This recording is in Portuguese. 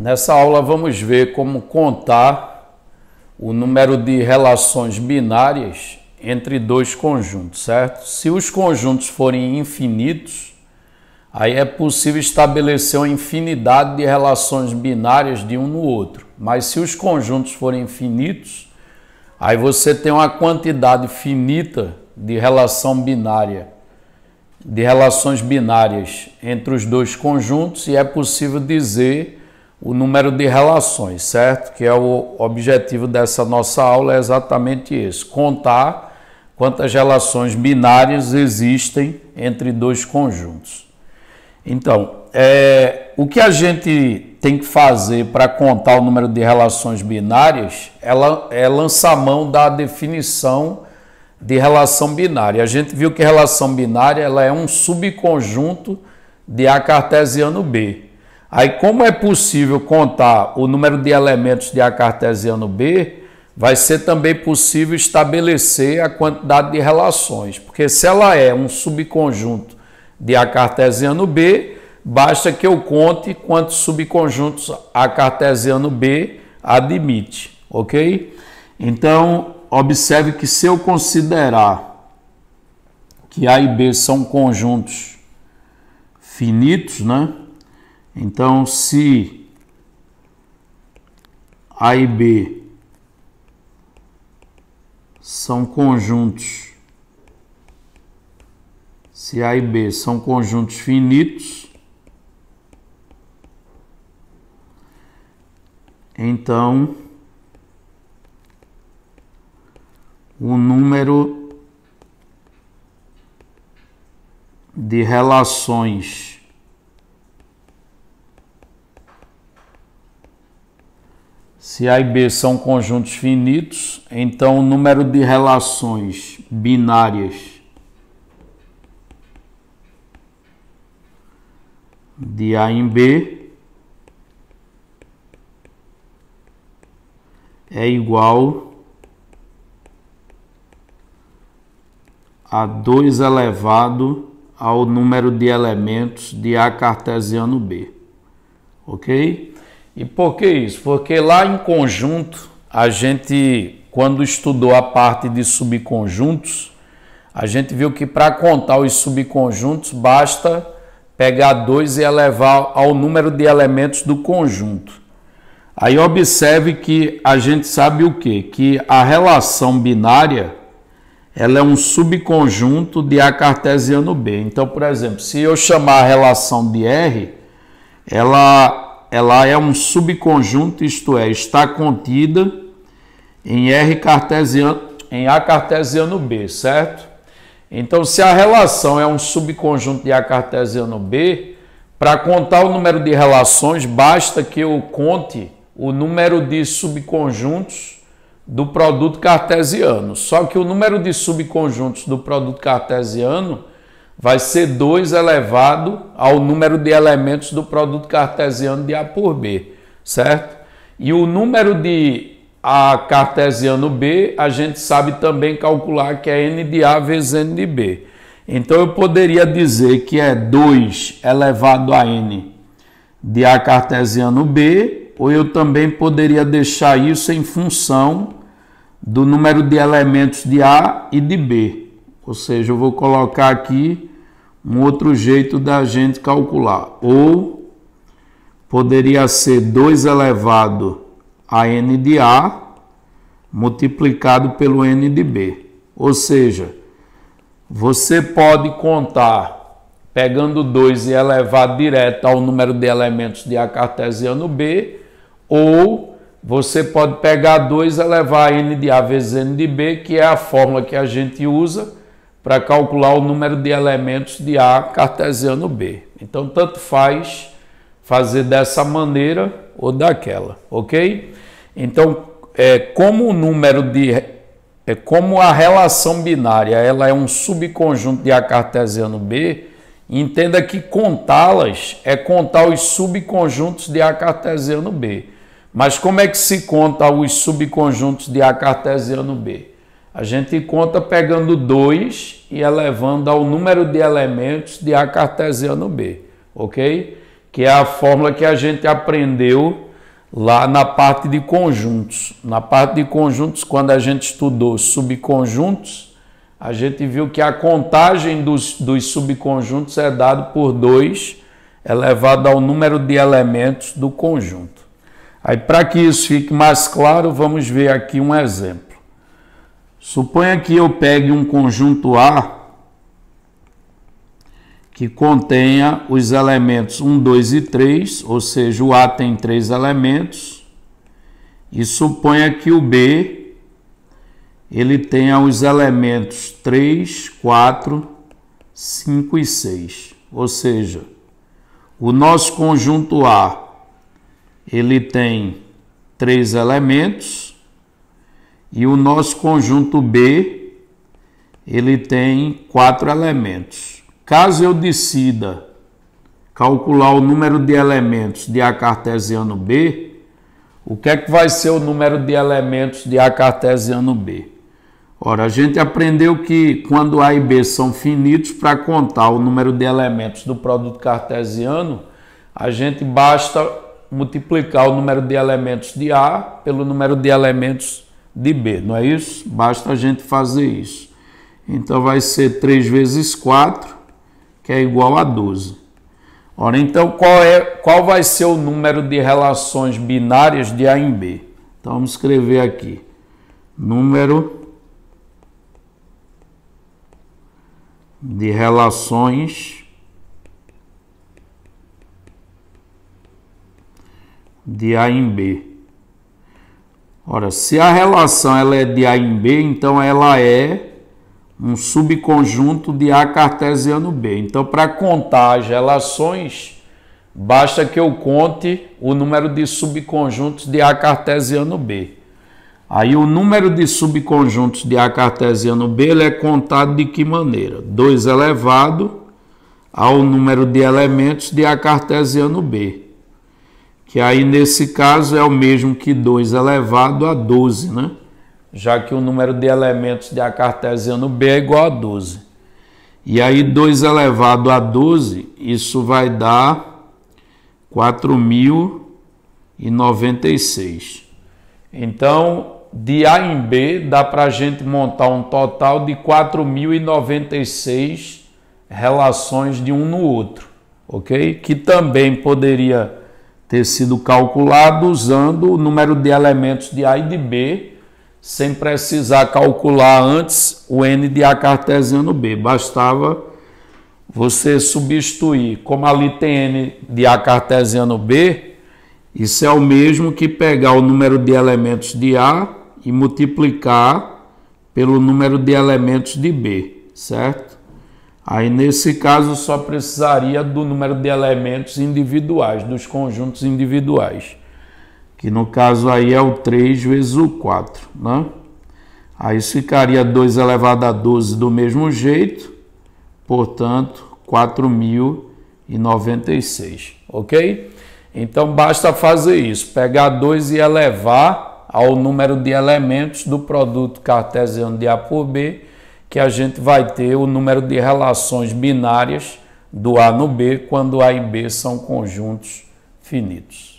Nessa aula vamos ver como contar o número de relações binárias entre dois conjuntos, certo? Se os conjuntos forem infinitos, aí é possível estabelecer uma infinidade de relações binárias de um no outro. Mas se os conjuntos forem infinitos, aí você tem uma quantidade finita de relações binárias entre os dois conjuntos e é possível dizer o número de relações, certo? Que é o objetivo dessa nossa aula, é exatamente esse: contar quantas relações binárias existem entre dois conjuntos. Então, o que a gente tem que fazer para contar o número de relações binárias é lançar mão da definição de relação binária. A gente viu que relação binária ela é um subconjunto de A cartesiano B. Aí, como é possível contar o número de elementos de A cartesiano B, vai ser também possível estabelecer a quantidade de relações, porque se ela é um subconjunto de A cartesiano B, basta que eu conte quantos subconjuntos A cartesiano B admite, ok? Então, observe que se eu considerar que A e B são conjuntos finitos, né? Então, se A e B são conjuntos, se A e B são conjuntos finitos, então o número de relações se A e B são conjuntos finitos, então o número de relações binárias de A em B é igual a 2 elevado ao número de elementos de A cartesiano B, ok? E por que isso? Porque lá em conjunto, a gente, quando estudou a parte de subconjuntos, a gente viu que para contar os subconjuntos, basta pegar 2 e elevar ao número de elementos do conjunto. Aí observe que a gente sabe o quê? Que a relação binária, ela é um subconjunto de A cartesiano B. Então, por exemplo, se eu chamar a relação de R, ela é um subconjunto, isto é, está contida em A cartesiano B, certo? Então, se a relação é um subconjunto de A cartesiano B, para contar o número de relações, basta que eu conte o número de subconjuntos do produto cartesiano. Só que o número de subconjuntos do produto cartesiano vai ser 2 elevado ao número de elementos do produto cartesiano de A por B, certo? E o número de A cartesiano B, a gente sabe também calcular que é N de A vezes N de B. Então, eu poderia dizer que é 2 elevado a N de A cartesiano B, ou eu também poderia deixar isso em função do número de elementos de A e de B. Ou seja, eu vou colocar aqui um outro jeito da gente calcular. Ou poderia ser 2 elevado a N de A multiplicado pelo N de B. Ou seja, você pode contar pegando 2 e elevar direto ao número de elementos de A cartesiano B, ou você pode pegar 2 e elevar a N de A vezes N de B, que é a fórmula que a gente usa para calcular o número de elementos de A cartesiano B. Então, tanto faz fazer dessa maneira ou daquela, ok? Então, como a relação binária ela é um subconjunto de A cartesiano B, entenda que contá-las é contar os subconjuntos de A cartesiano B. Mas como é que se conta os subconjuntos de A cartesiano B? A gente conta pegando 2 e elevando ao número de elementos de A cartesiano B, ok? Que é a fórmula que a gente aprendeu lá na parte de conjuntos. Na parte de conjuntos, quando a gente estudou subconjuntos, a gente viu que a contagem dos subconjuntos é dada por 2 elevado ao número de elementos do conjunto. Aí, para que isso fique mais claro, vamos ver aqui um exemplo. Suponha que eu pegue um conjunto A que contenha os elementos 1, 2 e 3, ou seja, o A tem 3 elementos, e suponha que o B ele tenha os elementos 3, 4, 5 e 6, ou seja, o nosso conjunto A ele tem 3 elementos e o nosso conjunto B ele tem 4 elementos. Caso eu decida calcular o número de elementos de A cartesiano B, o que é que vai ser o número de elementos de A cartesiano B? Ora, a gente aprendeu que quando A e B são finitos, para contar o número de elementos do produto cartesiano, a gente basta multiplicar o número de elementos de A pelo número de elementos de B, não é isso? Basta a gente fazer isso. Então vai ser 3 vezes 4, que é igual a 12. Ora, então qual vai ser o número de relações binárias de A em B? Então vamos escrever aqui. Número de relações de A em B. Ora, se a relação ela é de A em B, então ela é um subconjunto de A cartesiano B. Então, para contar as relações, basta que eu conte o número de subconjuntos de A cartesiano B. Aí o número de subconjuntos de A cartesiano B ele é contado de que maneira? 2 elevado ao número de elementos de A cartesiano B. Que aí nesse caso é o mesmo que 2 elevado a 12, né? Já que o número de elementos de A cartesiano B é igual a 12. E aí 2 elevado a 12, isso vai dar 4.096. Então, de A em B, dá para a gente montar um total de 4.096 relações de um no outro, ok? Que também poderia ter sido calculado usando o número de elementos de A e de B, sem precisar calcular antes o N de A cartesiano B. Bastava você substituir, como ali tem N de A cartesiano B, isso é o mesmo que pegar o número de elementos de A e multiplicar pelo número de elementos de B, certo? Aí, nesse caso, só precisaria do número de elementos individuais, dos conjuntos individuais, que no caso aí é o 3 vezes o 4, né? Aí ficaria 2 elevado a 12 do mesmo jeito, portanto, 4.096, ok? Então, basta fazer isso, pegar 2 e elevar ao número de elementos do produto cartesiano de A por B, que a gente vai ter o número de relações binárias do A no B, quando A e B são conjuntos finitos.